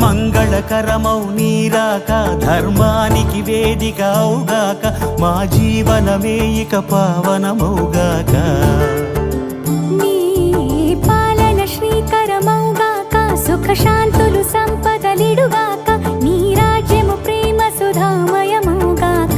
మంగళకరమౌ నీరాక ధర్మానికి వేదికవుగాక మా జీవనమే ఇక పావనమౌగాక నీ పాలన శ్రీకరమౌగాక సుఖ శాంతులు సంపదలిడుగాక నీ రాజ్యము ప్రేమ సుధామయమౌగాక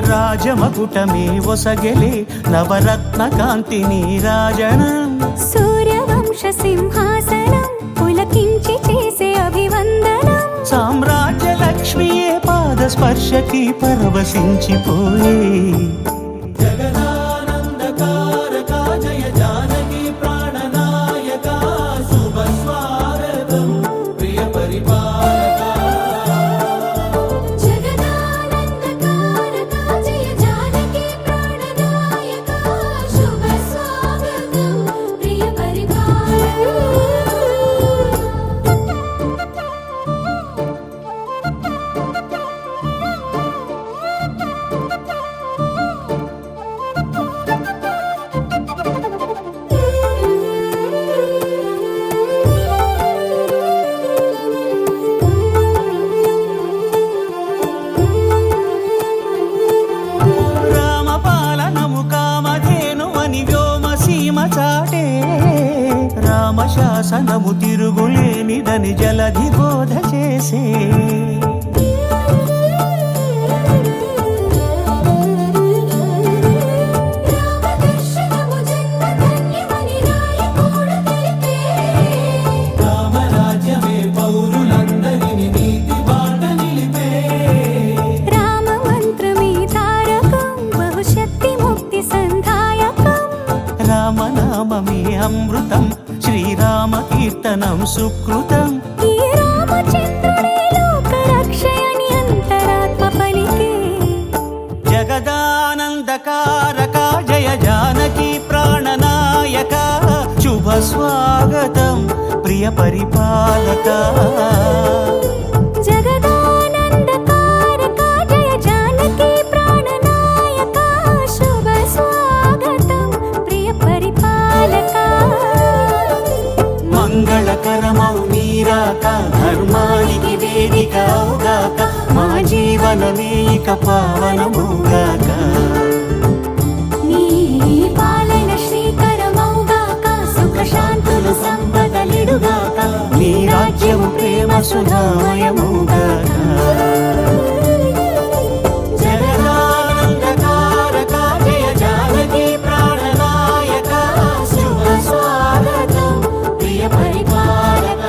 రాజమకుటమే ఒసగెలే నవరత్న కాంతి నీరాజనం సూర్యవంశ సింహాసనం పులకించి చేసే అభివందనం సామ్రాజ్య లక్ష్మియే పాద స్పర్శకి పరవశించిపోయే జగదానందకారక జయ జానకి ప్రాణనాయక శుభ స్వాగతం ప్రియ పరిపాలక రామశాసనము తిరుగులేనిదని జలధి బోధ చేసే రామరాజ్యమే పౌరులందరిని నీతి బాట నిలిపే రామ మంత్రమే తారకం బహుశక్తి ముక్తి సంధాయకం రామనామమే అమృతం శ్రీరామ కీర్తనం సుకృతం ఈ రామచంద్రుడే లోక రక్షయని అంతరాత్మ పలికే జగదానందకారక జయ జానకి ప్రాణనాయక శుభ స్వాగతం ప్రియ పరిపాలక జగదానందకారక జయ జానకి ప్రాణనాయక శుభ స్వాగతం ప్రియ పరిపాలక మంగళకరమౌ నీరాక ధర్మానికి వేదికవుగాక మా జీవనమే ఇక పావనమౌగాక నీ పాలన శ్రీకరమౌగాక సుఖ శాంతులు సంపదలిడుగాక నీ రాజ్యము ప్రేమ సుధామయమౌగాక జగదానందకారక జయ జానకి ప్రాణనాయక శుభ స్వాగతం ప్రియ పరిపాలక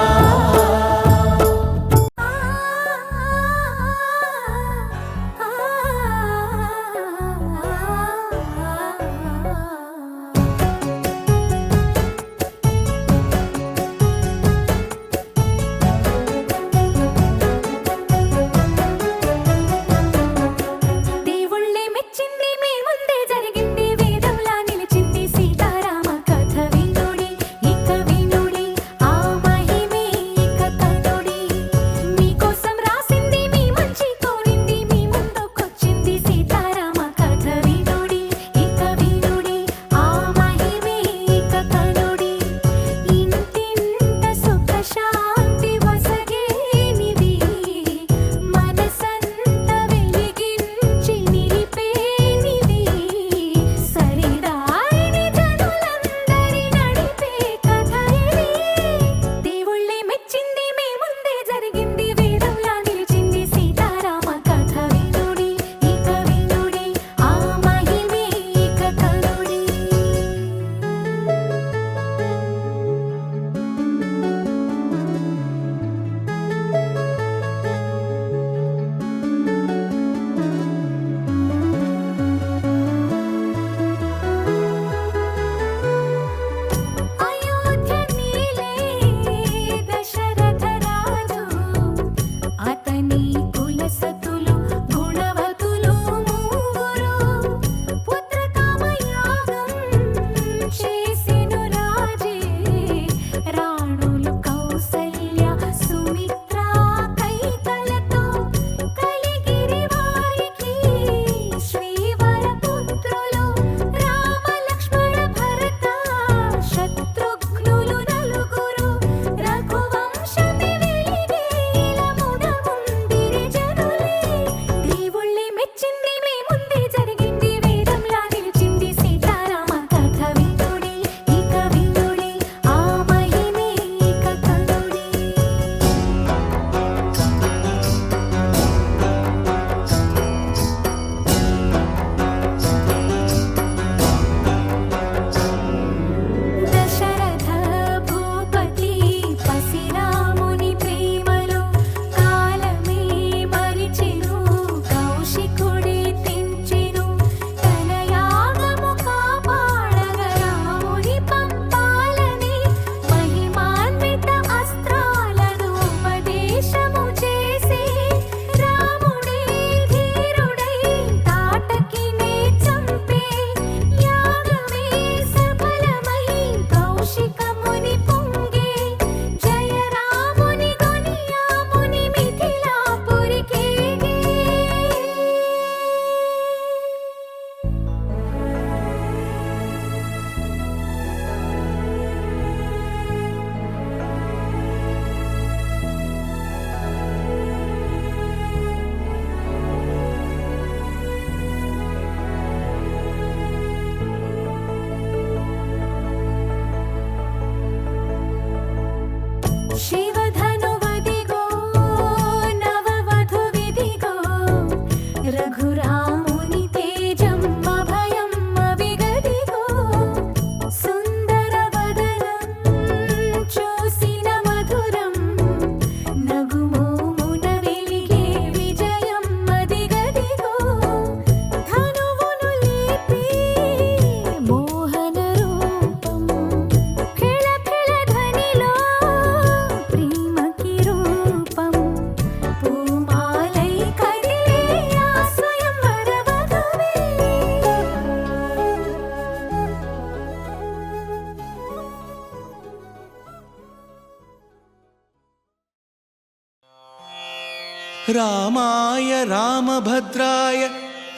रामाय रामभद्राय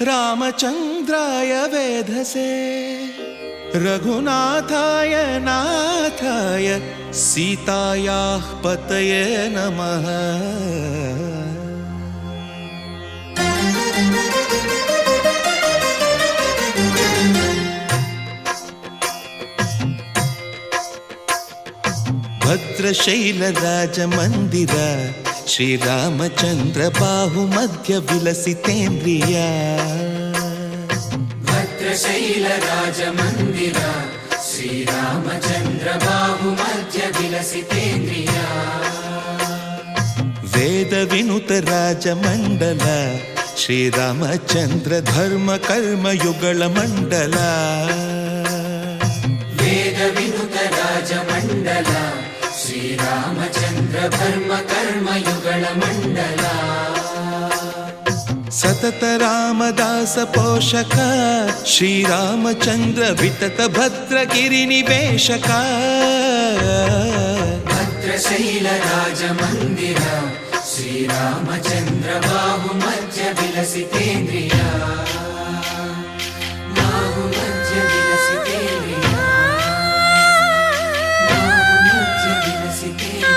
रामचन्द्राय वेधसे रघुनाथाय नाथाय सीतायाः पतये नमः। भद्रशैलराजमन्दिर श्रीरामचन्द्र बाहुमध्य विलसितेन्द्रिया। भद्रशैलराजमन्दिर श्रीरामचन्द्र बाहुमध्य विलसितेन्द्रिया। वेदविनुत राजमण्डल श्रीरामचन्द्र धर्म कर्म युगल मण्डल। वेदविनुत राजमण्डल श्रीरामचन्द्र धर्म कर्म युगल मण्डल। सतत रामदास पोषक श्रीरामचन्द्र वितत भद्रगिरिनिवेशक। भद्रशैलराजमन्दिर श्रीरामचन्द्र बाहुमध्य विलसितेन्द्रिया। बाहुमध्य विलसितेन्द्रिया। बाहुमध्य विलसितेन्द्रिया।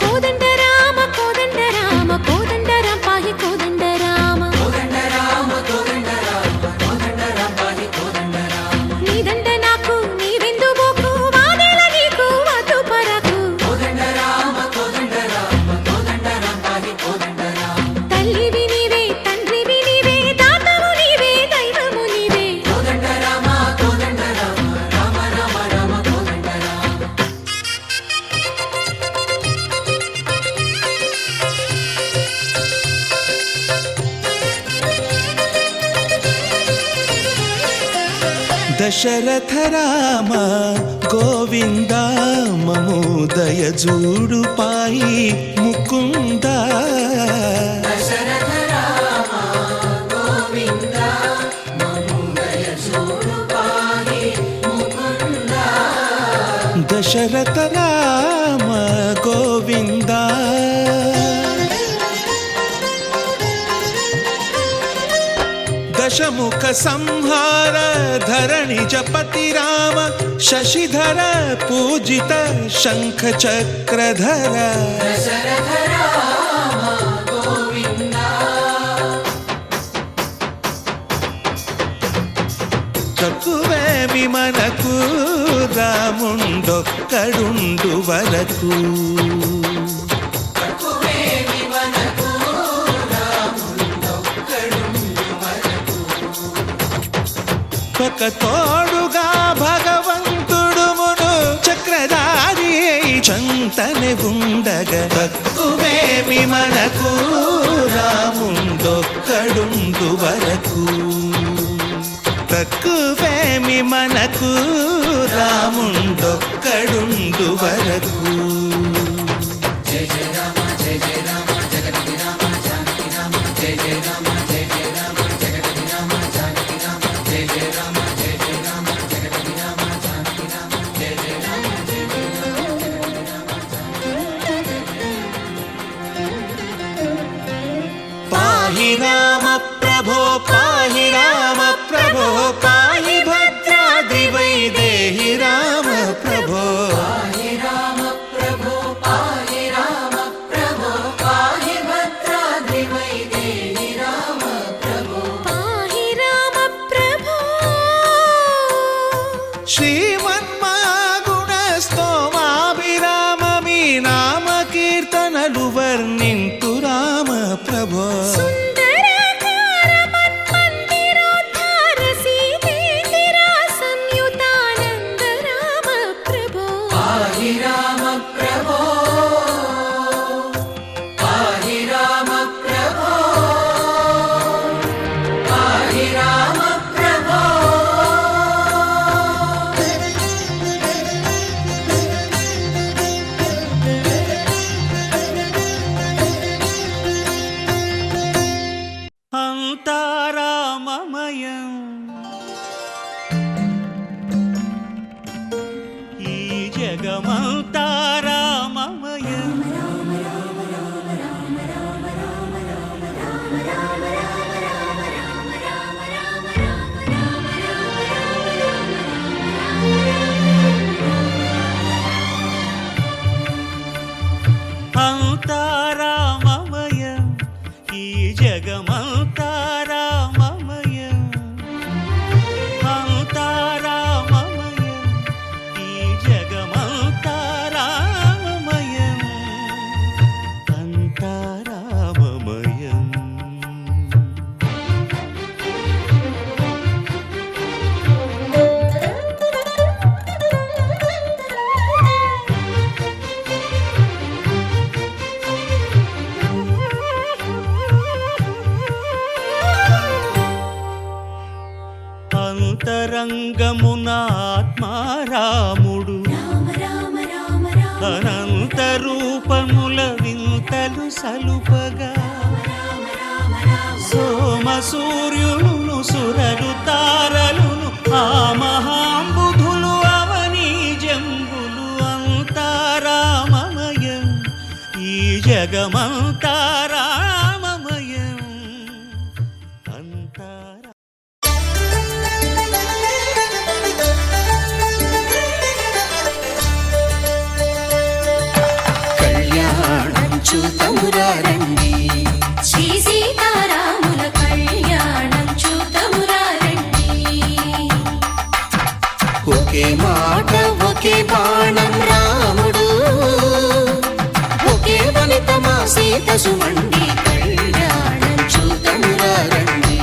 కోదండ రామ కోదండ రామ కోదండ రామ పాహి కోదండ రామ కోదండ రామ కోదండ రామ కోదండ రామ పాహి కోదండ రామ। నీదండ నాకు నీవెందు బోకు వాదేల నీకు వద్దు పరకు కోదండ రామ కోదండ రామ కోదండ రామ పాహి కోదండ రామ। తల్లివి నీవే తండ్రివి నీవే దాతవు నీవే దైవము నీవే కోదండ రామ కోదండ రామ రామ రామ రామ కోదండ రామ। दशरथ राम गोविंद ममो दय जूडु पाई मुकुंद। दशरथ राम गोविंद ममो दय जूडु पाहि मुकुंद। दशरथ राम गोविंद दशमुख संहार धरणि जपति राम शशिधर पूजित शंख चक्रधर। दशरथ राम गोविंद। తక్కువేమి మనకు రాముండొక్కడుండు వరకు। తక్కువేమి మనకు రాముండొక్కడుండు వరకు। ఒక తోడుగా భగవంతుడు మును చక్రధారి చంతనే ఉండగా తక్కువేమి మనకు రాముండొక్కడుండు వరకు। తక్కువేమి మనకు రాముండొక్కడుండు వరకు। జయ జయ రామ జయ జయ రామ జగతి రామ జానకి రామ జయ జయ రామ జయ జయ రామ జగతి రామ జానకి రామ జయ జయ రామ జయ జయ రామ జగతి రామ జానకి రామ జయ జయ రామ జయ జయ రామ జగతి రామ జానకి రామ। పాహి రామ ప్రభో పాహి రామ ప్రభో పాహి భద్రాద్రి వైదేహి రామ ప్రభో। పాహి రామ ప్రభో పాహి రామ ప్రభో పాహి భద్రాద్రి వైదేహి రామ ప్రభో। పాహి రామ ప్రభో శ్రీమన్మాగుణ స్తోమాభిరామ మీ నామ కీర్తనలు వర్ణింతు రామ ప్రభో। సుందరాకార మన్మందిరోద్ధార సీతేందిరా సంయుతానంద రామ ప్రభో పాహి రామ ప్రభో పాహి రామ ప్రభో పాహి రామ ప్రభో। అంతా రామమయం ఈ జగమంతా రామమయం అంతా రామమయం ఈ జగమంతా రామమయం అంతా రామమయం. అంతరంగమున ఆత్మారాముడు అనంత రూపముల వింతలు సలుపగా సోమ సూర్యులను సురలు తారలును ఆ మహాంబుధులు అవనీ జంబులు అంతా రామమయం ఈ జగమంతా రామమయం అంతా. చూతమురారండి శ్రీ సీతారాముల కళ్యాణం చూతమురారండి. ఒకే మాట ఒకే బాణం రాముడు ఒకే వనిత మా సీత సుమండి కళ్యాణం చూతమురారండి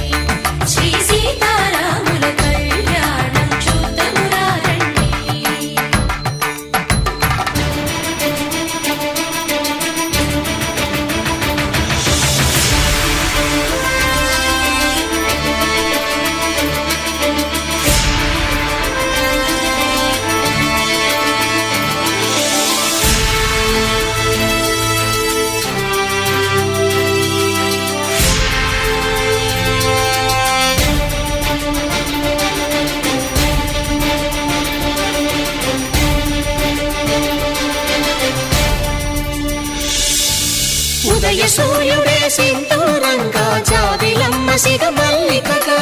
శ్రీ సీతారాముల కళ్యాణం చూతమురారండి. ఉదయ సూర్యుడే సింధూరంగా జాబిలమ్మ సిగ మల్లికగా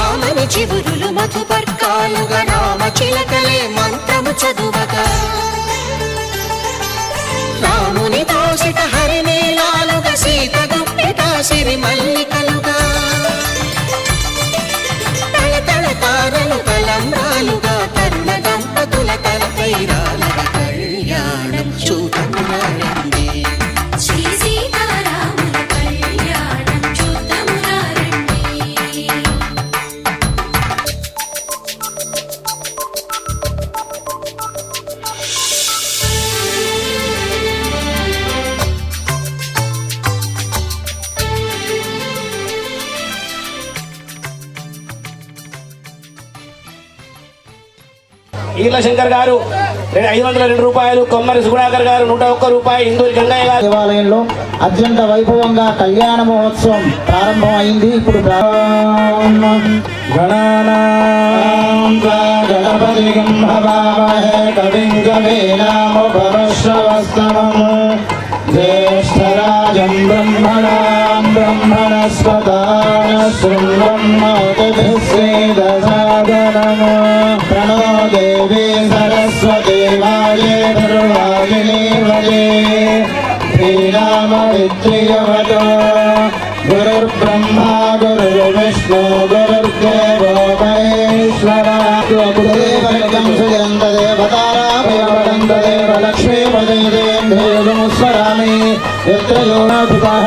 ఆమని చివురులు మధుపర్కాలుగా రామ చిలకలే మంత్రము చదువగా రాముని దోసిట హరినీలాలుగా సీత గుప్పిట సిరి మల్లికలుగా తళతళ తారలు తలంబ్రాలుగా తరుణ దంపతుల తలపైరాలుగా కళ్యాణం చూతమురారండి శ్రీ సీతారాముల కళ్యాణం చూతమురారండి. ఈర్ల శంకర్ గారు 502 రూపాయలు, కొమ్మరి సుగుణాకర్ గారు 101 రూపాయి, ఇందూరి గంగయ్య గారు. దేవాలయంలో అత్యంత వైభవంగా కళ్యాణ మహోత్సవం ప్రారంభం అయింది. ఇప్పుడు గణపతిం భవామహే కవిం కవీనాముపమశ్రవస్తమం జ్యేష్ఠరాజం బ్రహ్మణాం బ్రహ్మణస్పతాన శృణ్వన్నోతిభిः శ్రీదసాదనం ప్రణో దేవీ సరస్వతి వాజే ధర్వాజినీర్వజే శ్రీరామవిత్రియవతో గురుర్బ్రహ్మా గురుర్విష్ణు గురుర్దేవో మహేశ్వరः దేవైకం సుజంత దేవతారామేవదంత దేవలక్ష్మీపదేవేంద్రేయముస్మరామి యత్ర యోగాధిపः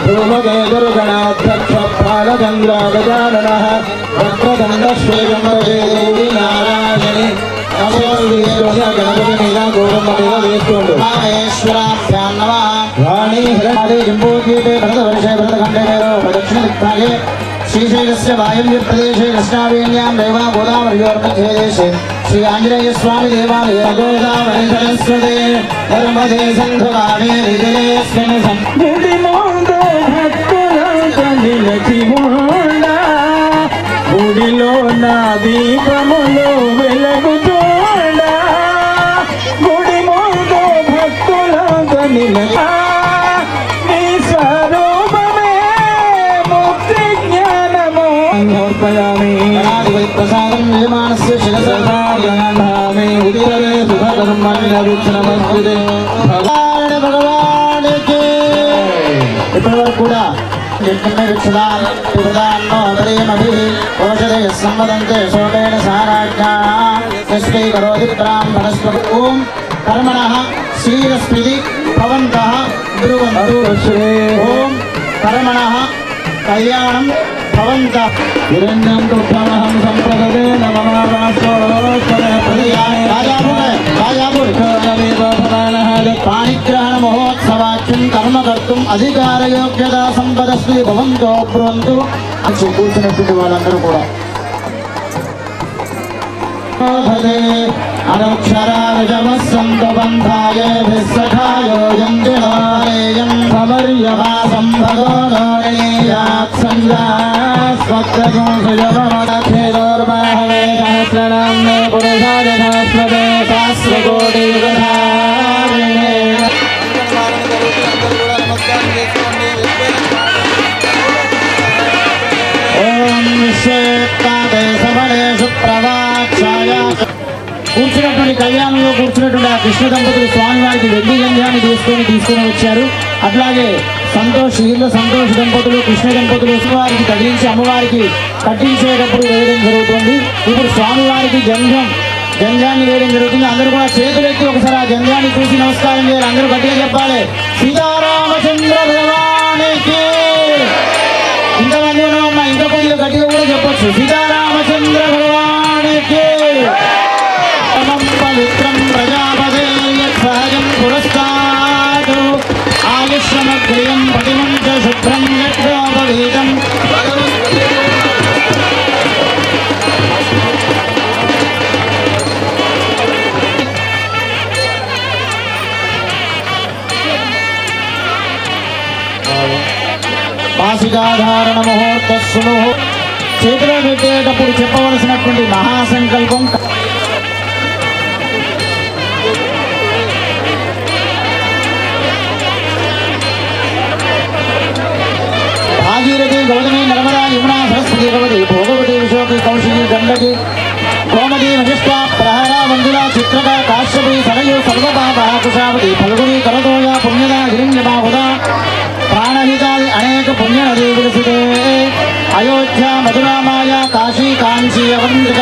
ధూమకేతుర్గణాధ్యక్ష బాలచంద్ర గజాననः వక్రదండశ్వేయంబదేవి నారాయణి గణపతి మీద గౌరమ్మ మీద వేసుకోండి. మహేశ్వరాభ్యాం నమః. వాణీ హిరణాదే జంబూద్వీపే భరతవర్షే భరతఖండే దక్షిణ దిక్పాలే శ్రీశైలस्य వాయవ్య ప్రదేశే కృష్ణావేణ్యాం రేవా గోదావర్యోర్मध्ये దేశే శ్రీ ఆంజనేయ స్వామి దేవాలయ గోదావరి సరస్వతే నర్మదే సింధు కావేరీ జలేస్మిన్ సంగుడి మోందో భక్తులంత నిలచి ఉండా గుడిలో నా దీపములు వెలుగుతోండా గుడి మోందో భక్తులంత నిలచి నీ స్వరూపమే ముక్తి జ్ఞానము సమర్పయామి. ప్రసాదం యజమానస్య శిరసామి ఉదిరే శుభకర్మణ్య భగవానికి ఇప్పటి వరకు కూడా ఓం కర్మణః శ్రీరస్మిది భవంతః బ్రువంతు. ఓం కర్మణః కళ్యాణం భవంతః. హిరణ్యం దుఃఖమహం సంప్రదదే పాణిగ్రహణ మహోత్సవాఖ్యం కర్మ కర్తుం అధికార యోగ్యత సంపదస్వి భవంతో బ్రువంతు. కూర్చున్నటువంటి వాళ్ళందరూ కూడా అనుక్షరాజమస్సంతబంధాయ విస్సఖాయోయం జిహారేయం భవర్యవాసం భగోనోరేయాత్ సంజాస్వత్రగోషయమమదఖేదోర్మహవే సహస్రనామ్నే పురుషాయ సహస్రదే సహస్రకోటియుగధారిణే. ఓం విశ్వేత్తాదే సమలేషు ప్రవాక్షాయ. కూర్చున్నటువంటి కళ్యాణంలో కూర్చున్నటువంటి ఆ కృష్ణ దంపతులు స్వామివారికి వెండి గంధ్యాన్ని తీసుకొని వచ్చారు. అట్లాగే సంతోష్ దంపతులు కృష్ణ దంపతులు స్వామివారికి తగిలించి అమ్మవారికి కట్టించేటప్పుడు వేయడం జరుగుతుంది. ఇప్పుడు స్వామివారికి గంధ్యాన్ని వేయడం జరుగుతుంది. అందరూ కూడా చేతులెత్తి ఒకసారి ఆ గంధ్యాన్ని చూసి నమస్కారం చేయాలి. అందరూ గట్టిగా చెప్పాలి సీతారామచంద్ర భగవానికి. ఇంతమంది ఉన్నామమ్మా, ఇంకా కొద్దిగా గట్టిగా కూడా చెప్పొచ్చు సీతారామచంద్ర భగవానికి. పవిత్రం ప్రజాపదే సహజం పురస్కారు ఆయుష్మగ్రియం పటిమం చ శుభ్రం యజ్ఞోపవీతం. మాసికాధారణ ముహూర్త సును. చేతిలో పెట్టేటప్పుడు చెప్పవలసినటువంటి మహాసంకల్పం భాగీరథి గౌతమి నర్మదా యమునా సరస్వతి భగవతి భోగవతి విశోకి కౌశికి గండకి గోమతి వశిష్ఠా ప్రహర మంజుల చిత్రక కాశ్యపి సరయు సర్వపాప కుశావతి ఫల్గుని కరతోయ పుణ్యద గిరిణ్యబాహుద ప్రాణహితాది అనేక పుణ్యనదీ విలసితే. అయోధ్య మధురామాయ కాశీ కాంచీ అవంతిక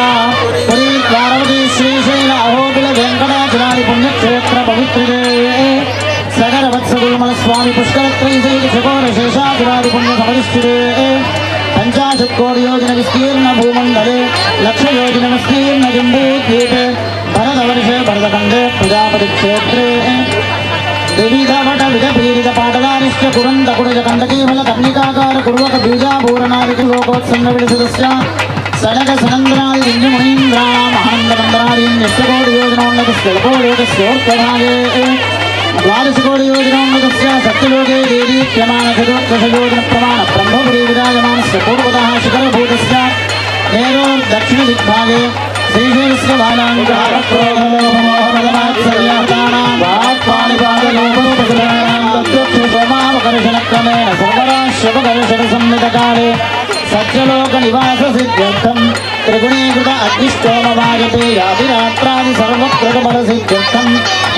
పురీ ద్వారవతి శ్రీశైల అహోబిల వెంకటాచలాది పుణ్యక్షేత్ర పవిత్రితే. సగర వత్సగుల్మల స్వామి పుష్కరత్రైశైక చకోర శేషాపురాది పుణ్య సమధిష్ఠితే. 50 కోటి యోజన విస్తీర్ణ భూమండలే లక్ష యోజన విస్తీర్ణ జంబూద్వీపే భరతవర్షే భరతఖండే ప్రజాపతి క్షేత్రే వివిధవట విధపీడిత పాటలారిష్ట కురంద కుడజ కందకీఫల కర్ణికాకార కుర్వక బీజాభూరణాదికి లోకోత్సంగ విడిసదస్య సడక సనందనాది దింజమునీంద్రాణాం ఆనందమందరాదీన్ యష్టకోటి యోజనోన్నతస్యోర్కభాగే ద్వాదశ కోటి యోజనోన్నతస్య సత్యలోకే దేదీప్యమాన చతుర్దశ యోజన ప్రమాణ బ్రహ్మపురీ విరాజమానస్య పూర్వతః శిఖరభూతస్య నేరోర్దక్షిణ దిగ్భాగే శ్రీశైలస్య బాలాంకారక్రోమావకర్షణక్రమేణ సర్వరాశ్యపకర్షణ సంహితకాలే సత్యలోక నివాస సిద్ధ్యర్థం త్రిగుణీకృత అగ్నిష్టోమవాజపేయాదిరాత్రాది సర్వకృతబల సిద్ధ్యర్థం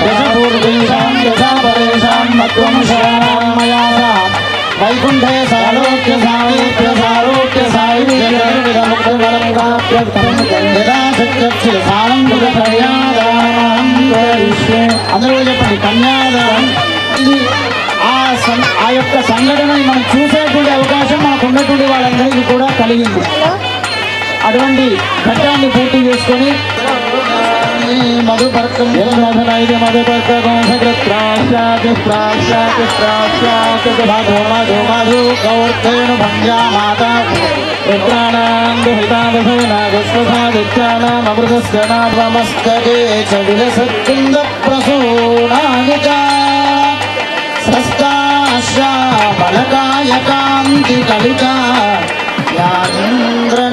దశపూర్వేషాం దశాపరేషాం మత్వం శరణాం మయా సహ వైకుంఠే సాలోక్య సామీప్య సారోక్య సాయుధముక్తబలం ప్రాప్త్యర్థం యదా సత్యక్షి సానందుక కన్యాదానం కరిష్యే. అందరూ చెప్పండి కన్యాదానం. ఇది ఆ యొక్క సంఘటనని మనం చూసేటువంటి అవకాశం మనకు ఉన్నటువంటి వాళ్ళందరికీ కూడా కలిగింది. అటువంటి ఘట్టాన్ని పూర్తి చేసుకొని మధుపర్కం గౌర్ధేను భంజా మాత రుద్రాణామృతస్కనామస్తకే చ విలసత్కుంద ప్రసూనానికా సస్తాశ్యామలకాయ కాంతి కలికా యాగింద్రనీలాయితా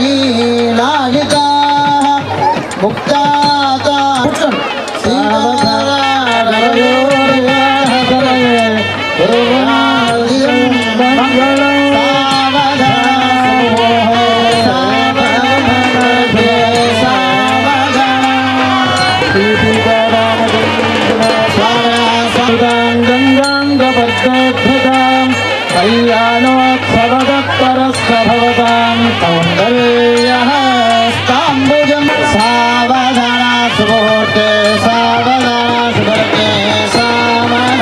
ముక్తాత గంగాంగబద్ధోద్ధతాం కళ్యాణోత్సవదత్తరస్సభవతాం సౌందర్యస్తాంబుజం సావధాన సుముహూర్తే సావధాన సుభర్తే సావధాన.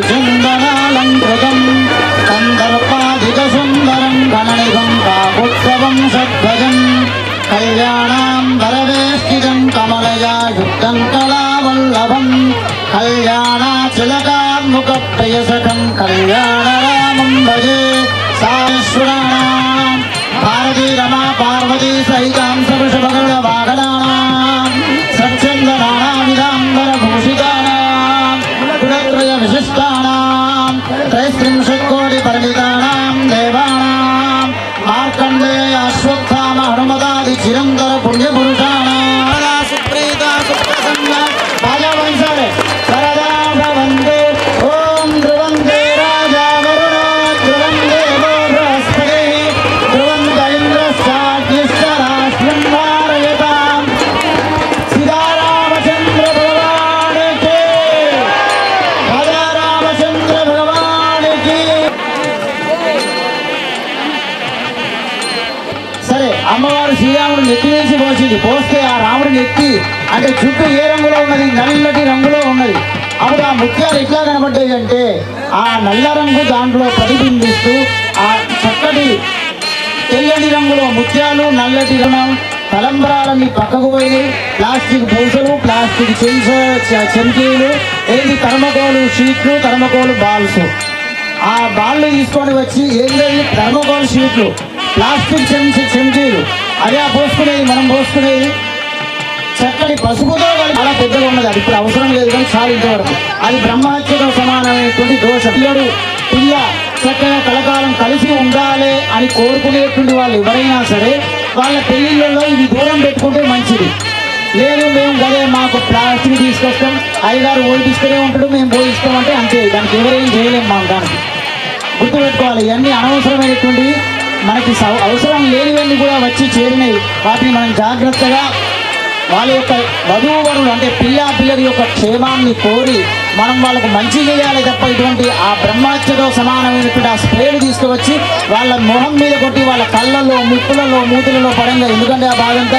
సుందరాలంకృతం సందర్పాధిక సుందరం గణనికం కాకుత్సవం సద్భజం కళ్యాణం వరవేష్టితం కమలయా యుక్తం కళావల్లభం కళ్యాణాచిలకాముఖ ప్రియసఖం కళ్యాణరామం భజే సాశ్వరాణాం భారతీ రమా పార్వతీ సహితాం సవృషభగణ వాహనానాం సచ్చందనానామిదాంబరభూషితానాం గుణత్రయ విశిష్టానాం త్రైస్త్రింశత్కోటి పరిమితానాం దేవానాం మార్కండేయ అశ్వత్థామ హనుమదాది చిరంతర పుణ్యపురుషాణాం సుప్రీత సుప్రసన్న రాజవంశే సరదా భవంతు. ఓం ధ్రువంతే రాజా వరుణో ధ్రువం దేవో బృహస్పతి ధ్రువంత ఇంద్రశ్చాగ్నిశ్చ రాష్ట్రం వారయతాం. సీతారామచంద్ర భగవానికి రామచంద్ర భగవానికి. సరే అమ్మవారు శ్రీరాముడు నెత్తి వేసి పోసింది. పోస్తే ఆ రాముడి నెత్తి అంటే చుట్టూ ఏ రంగులో ఉన్నది? నల్లటి రంగులో ఉన్నది. అప్పుడు ఆ ముత్యాలు ఎట్లా కనబడ్డాయి అంటే ఆ నల్ల రంగు దాంట్లో ప్రతిబింబిస్తూ ఆ చక్కటి తెల్లటి రంగులో ముత్యాలు నల్లటి రుణం తలంబరాలన్నీ పక్కకు పోయినాయి. ప్లాస్టిక్ పూసలు ప్లాస్టిక్ చెంకీలు ఏది థర్మకోలు షీట్లు థర్మకోలు బాల్స్. ఆ బాళ్ళు తీసుకొని వచ్చి ఏంటది థర్మకోల్ షీట్లు ప్లాస్టిక్ చెంకీలు అదే పోసుకునేది. మనం పోసుకునేది చక్కటి పసుపుతో చాలా పెద్దగా ఉన్నది. అది ఇప్పుడు అవసరం లేదు కానీ చాలా ఇంతవరకు అది బ్రహ్మహత్యతో సమానమైనటువంటి దోషం. పిల్ల చక్కగా కలకాలం కలిసి ఉండాలి అని కోరుకునేటువంటి వాళ్ళు ఎవరైనా సరే వాళ్ళ పెళ్లిళ్ళలో ఇది దూరం పెట్టుకుంటే మంచిది. లేదు మేము గదే మాకు ప్లాస్టిక్ తీసుకొస్తాం అయ్యగారు ఓడిపిస్తూనే ఉంటాడు మేము పోయిస్తామంటే అంతే. దానికి ఎవరేం చేయలేము. మాకు దానికి గుర్తుపెట్టుకోవాలి. ఇవన్నీ అనవసరమైనటువంటి మనకి అవసరం లేనివన్నీ కూడా వచ్చి చేరినాయి. వాటిని మనం జాగ్రత్తగా వాళ్ళ యొక్క వధూవరులు అంటే పిల్లల యొక్క క్షేమాన్ని కోరి మనం వాళ్ళకు మంచి చేయాలి తప్ప ఇటువంటి ఆ బ్రహ్మహత్యతో సమానమైనటువంటి ఆ స్ప్రేలు తీసుకువచ్చి వాళ్ళ మొహం మీద కొట్టి వాళ్ళ కళ్ళల్లో ముక్కులలో మూతులలో పడంగా. ఎందుకంటే ఆ బాధంతా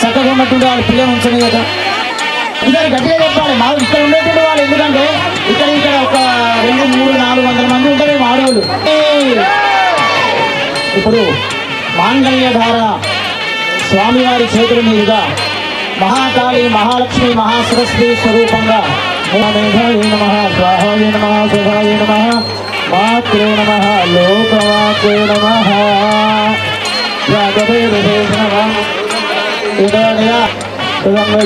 చక్కగా ఉన్నటువంటి వాళ్ళ పిల్లలు ఉంచని కదా. ఇక్కడ గట్టిగా చెప్పాలి. మా ఇక్కడ ఉండేటువంటి వాళ్ళు ఎందుకంటే ఇక్కడ ఒక 200, 300, 400 మంది ఉంటారు ఆడవాళ్ళు. ఇప్పుడు మాంగళ్యధార స్వామివారి చేతుల మీదుగా మహాకాళి మహాలక్ష్మి మహాసరస్వతి స్వరూపంగా మేధాయ నమః స్వాహాయ నమః శుభాయ నమః మాత్రే నమః లోకమాత్రే నమః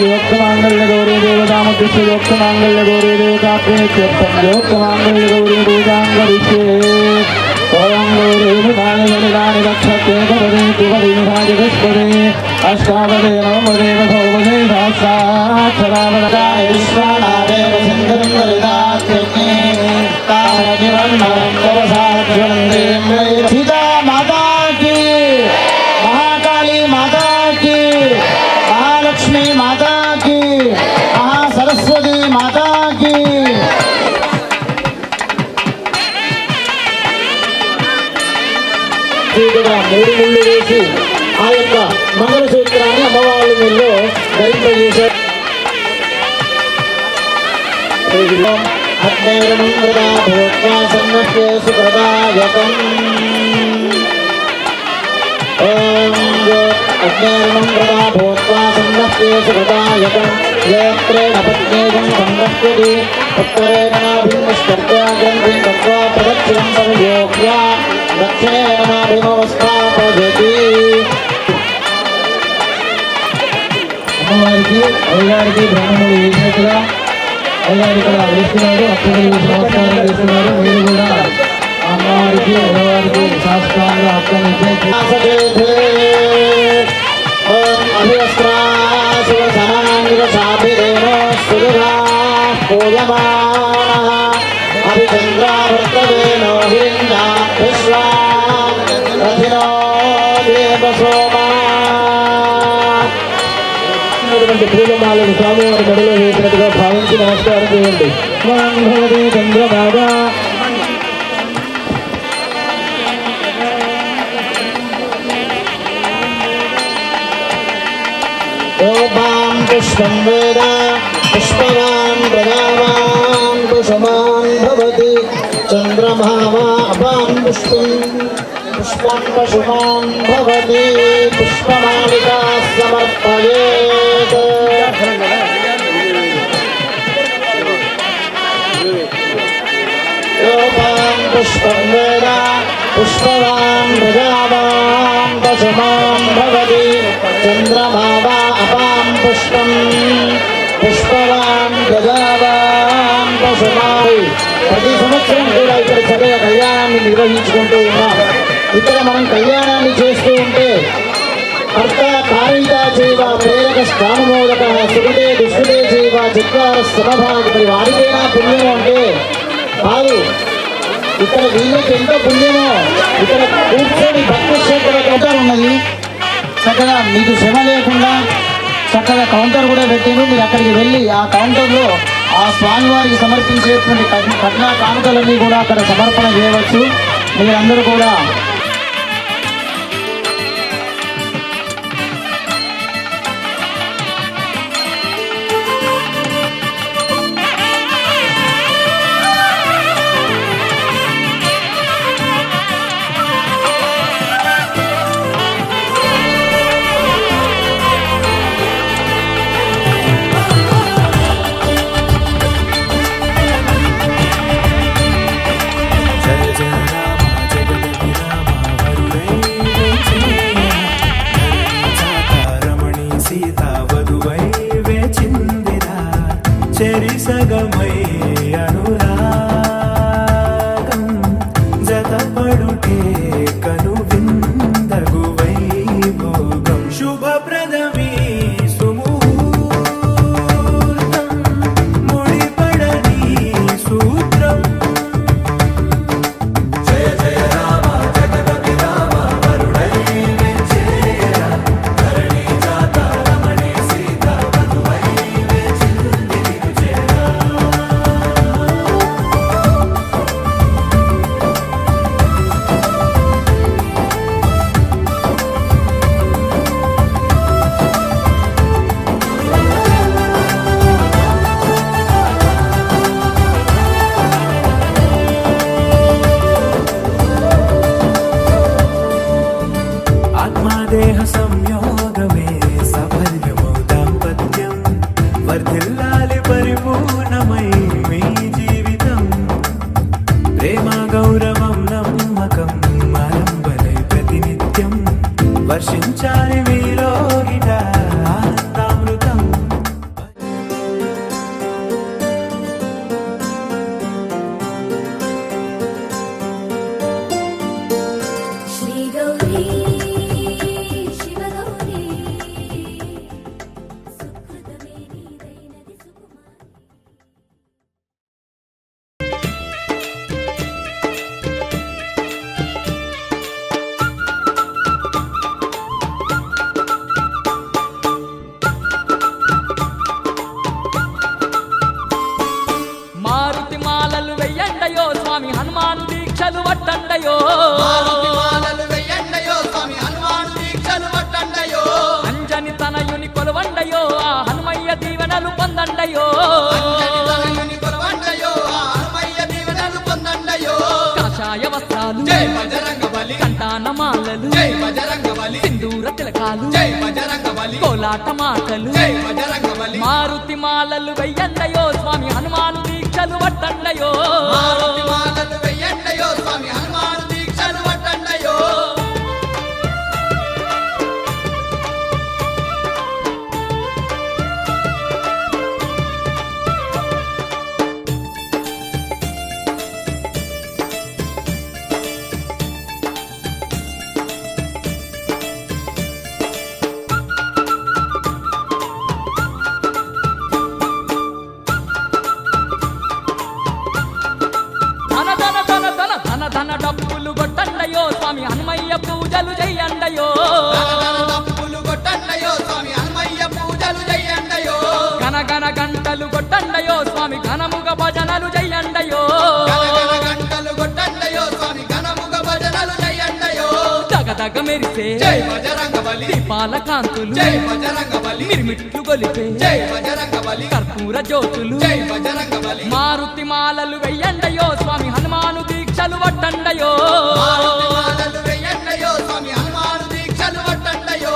యోక్తమాంగళ్య గౌరీ దేవతామృష్య యోక్తమాంగళ్య గౌరీ దేవతాప్రేత్యర్థం యోక్తమాంగళ్య గౌరీ దేవతాంగరిష్యే ఓం గౌరీముదాని రక్షత్యేకపదే త్రిపదీవిధాజగస్పదే అష్టావదే నవమదేవ సౌవదే సహస్రాక్షరావదాయ విశ్వనాదేవ సుందరం లలితాత్యగ్నే తారజివన్నం కవసాజ్వలందేం సీతా మాతాకి మహాకాళి మాతాకి మహాలక్ష్మి మాతాకి మహాసరస్వతి మాతాకి. మూడు ముళ్ళు వేసి ఆ యొక్క మంగళసూత్రాన్ని అమ్మవాళ్ళ మెల్లో ధరింపజేశారు. అగ్నేరణం వృదా భూత్వా సన్నస్యేసు ప్రదాయకం. ఓం అగ్నేరణం వృదా భూత్వా సన్నస్యేసు ప్రదాయకం. యేత్రేణ పత్నేయం సన్నస్యతి ఉత్తరేణాభిన్నిష్కర్త్యా గ్రంథిం దత్వా ప్రదక్షిణం సంయోగ్య దక్షిణేనాభిమవస్థాపయతి. అమ్మవారికి అయ్యగారికి బ్రాహ్మణులు వేసినట్టుగా అయ్యగారు ఇక్కడ వేస్తున్నారు. అక్కడ నమస్కారం చేస్తున్నారు. మీరు కూడా అమ్మవారికి అమ్మవారికి శాస్త్రాలు అర్థం పూయమానః అభిచంద్రావర్తవేనో హిరణ్యాభిశ్వా రథినో దేవసోమా. పూలమాలను స్వామివారి మెడలో వేసినట్టుగా భావించి నమస్కారం చేయండి. భగవతి చంద్రబాగా ఓం పుష్పం వేద పుష్పవాన్ ప్రజావాన్ కుసుమాన్ భవతి చంద్రమా వా అపాన్ పుష్పం పుష్పం పశుమాన్ భవతి పుష్పమాలికా సమర్పయేత్. ఓం పుష్పం వేద పుష్పవాన్ ప్రజావాన్ పశుమాన్ భవతి చంద్రమా వా అపాం పుష్పం పుష్పవాన్ ప్రజావాన్ పశుమాన్. ప్రతి సంవత్సరం కూడా ఇక్కడ చక్కగా కళ్యాణాన్ని నిర్వహించుకుంటూ ఉన్నాం. ఇక్కడ మనం కళ్యాణాన్ని చేస్తూ ఉంటే కర్త కారితా చేవ ప్రేరక స్థానమోదక సుఖదే దుష్టుడే చేవ చత్వార సమభాగి. మరి వారికైనా పుణ్యము అంటే కాదు, ఇక్కడ వీళ్ళకి ఎంతో పుణ్యమో. ఇక్కడ కూర్చొని భక్తి శ్రద్ధలతో ఉన్నది. చక్కగా మీకు శ్రమ లేకుండా చక్కగా కౌంటర్ కూడా పెట్టారు. మీరు అక్కడికి వెళ్ళి ఆ కౌంటర్లో ఆ స్వామివారికి సమర్పించేటువంటి కట్న కానుకలన్నీ కూడా అక్కడ సమర్పణ చేయవచ్చు. మీరందరూ కూడా చెరిసగమై అనురాగం జతపడుటే కను విందగు వైభోగం శుభప్రదమీ సుముహూర్తం ముడిపడని సూత్రం. జయ జయ రామ జగదపి రామ వరుణై వెంచేయ ధరణి జాత రమణి సీత వధువై ఆత్మదేహ సంయోగమే సఫల్యమౌ దాంపత్యం వర్ధిల్లాలి పరిపూర్ణమై మీ జీవితం. ప్రేమ గౌరవం నమ్మకం ఆలంబనై ప్రతినిత్యం వర్షించాలి మీలో గిట ఆనందామృతం. శ్రీ గౌరీ శివగౌరీ సుకృతమే నీదైనది సుకుమారి. మారుతి మాలలు వెయ్యండయో స్వామి హనుమాన్ దీక్షలు వడ్డండయో. అంజని తనయుని కొలవండయో ఆ హనుమయ్య దీవెనలు పొందండయో. కాషాయ వస్త్రాలు కంటాన మాలలు సింధూర తిలకాలు కోలాట మాటలు మారుతి మాలలు వెయ్యండయో స్వామి హనుమాన్ దీక్షలు వడ్డండయో. పూజలు చెయ్యండయో తప్పులు కొట్టండయో స్వామి హనుమయ్య పూజలు చెయ్యండయో గనగన గంటలు కొట్టండయో స్వామి ఘనముగ భజనలు చెయ్యండయో గంటలు కొట్టండయో స్వామి ఘనముగ భజనలు చెయ్యండయో దగదగ మెరిసే జై బజరంగబలి దీపాల కాంతులు జై బజరంగబలి మిరుమిట్లు గొలిపే జై బజరంగబలి కర్పూర జ్యోతులు జై బజరంగబలి మారుతి మాలలు వెయ్యండయో స్వామి హనుమాను దీక్షలు పట్టండయో మాలలు వెయ్యండయో స్వామి హనుమాను దీక్షలు పట్టండయో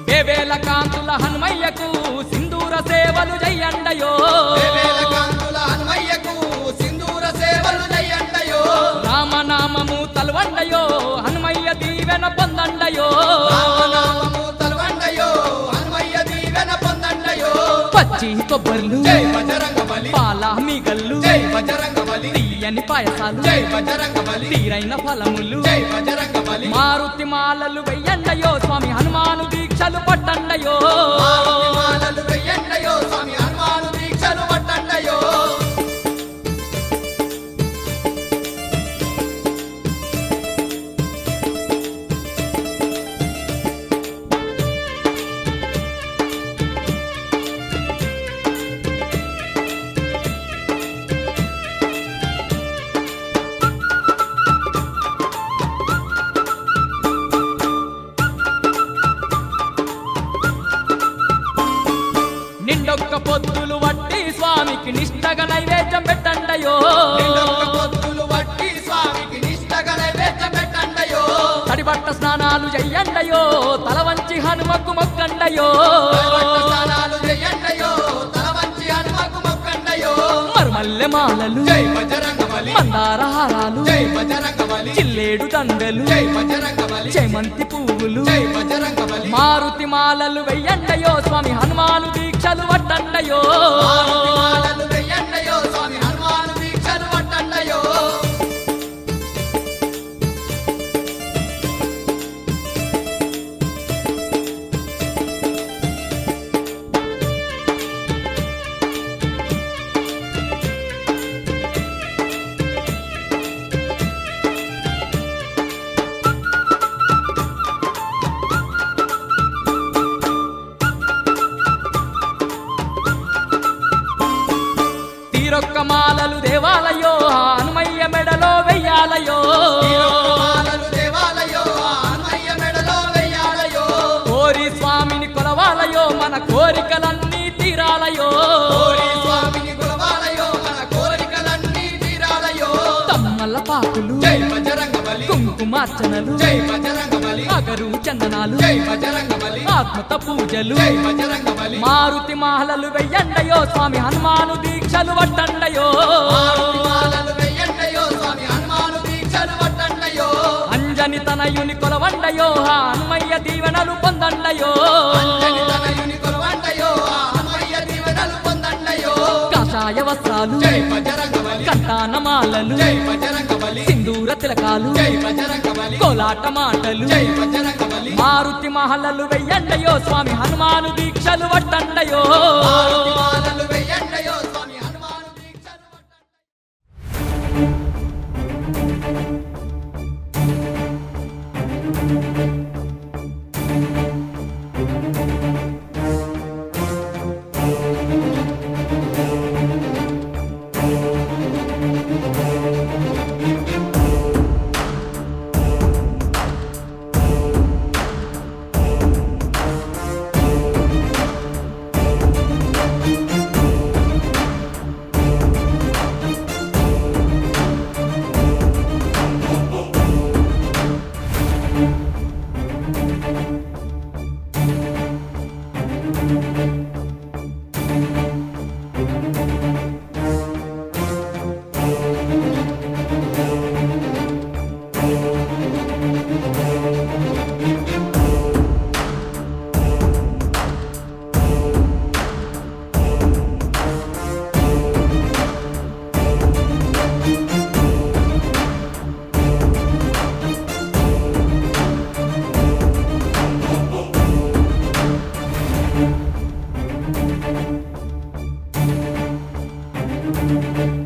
వేవేల కాంతుల హనుమయ్యకు సింధూర సేవలు చెయ్యండయో వేవేల కాంతుల హనుమయ్యకు సింధూర సేవలు చెయ్యండయో రామనామము తలవండయో హనుమయ్య దీవెన పొందండయో రామనామము తలవండయో హనుమయ్య దీవెన పొందండయో పచ్చి కొబ్బర్లు జై బజరంగబలి పాల మీగల్లు జై బజరంగబలి తీయని పాయసాలు జై బజరంగబలి తీరైన ఫలములు జై బజరంగబలి మారుతి మాలలు వెయ్యండయో స్వామి హనుమాను దీక్షలు పట్టండయో మాలలు వెయ్యండయో స్వామి హనుమాను దీక్షలు పట్టండయో నిండొక్క పొద్దులు వట్టి స్వామికి నిష్టగా నైవేద్యం పెట్టండయో నిండొక్క పొద్దులు వట్టి స్వామికి నిష్టగా నైవేద్యం పెట్టండయో తడిబట్ట స్నానాలు చెయ్యండయో తల వంచి హనుమకు మొక్కండయో తలవట్ట స్నానాలు చెయ్యండయో తల వంచి హనుమకు మొక్కండయో మరుమల్లె మాలలు జై బజరంగబలి మందార హారాలు జై బజరంగబలి చిల్లేడు దండలు జై బజరంగబలి చేమంతి పువ్వులు జై బజరంగబలి మారుతి మాలలు వెయ్యండయో స్వామి హనుమాను దీక్షలు పట్టండయో మాలలు వెయ్యండయో స్వామి హనుమాను దీక్షలు పట్టండయో తీరొక్క మాలలు దేవాలయో హనుమయ్య మెడలో వెయ్యాలయో మాలలు దేవాలయో హనుమయ్య మెడలో వెయ్యాలయో కోరి స్వామిని కొలవాలయో మన కోరికలన్నీ తీరాలయో కోరి స్వామిని కొలవాలయో మన కోరికలన్నీ తీరాలయో తమ్మల పాకులు జై బజరంగబలి కుంకుమార్చనలు జై బజరంగబలి అగరు చందనాలు జై బజరంగబలి ఆత్మత పూజలు జై బజరంగబలి మారుతి మాలలు వెయ్యండయో స్వామి హనుమాను దీక్షలు పట్టండయో మాలలు వెయ్యండయో స్వామి హనుమాను దీక్షలు పట్టండయో అంజని తనయుని కొలవండయో హనుమయ్య దీవెనలు పొందండయో అంజని తనయుని కొలవండయో హనుమయ్య దీవెనలు పొందండయో కాషాయ వస్త్రాలు జై బజరంగబలి కంటాన మాలలు జై బజరంగబలి సింధూర తిలకాలు జై బజరంగబలి కోలాట మాటలు జై బజరంగబలి మారుతి మహలలు వెయ్యండయో స్వామి హనుమాను దీక్షలు పట్టండయో మాలలు వెయ్యండయో స్వామి హనుమాను దీక్షలు పట్టండయో శ్రీరామ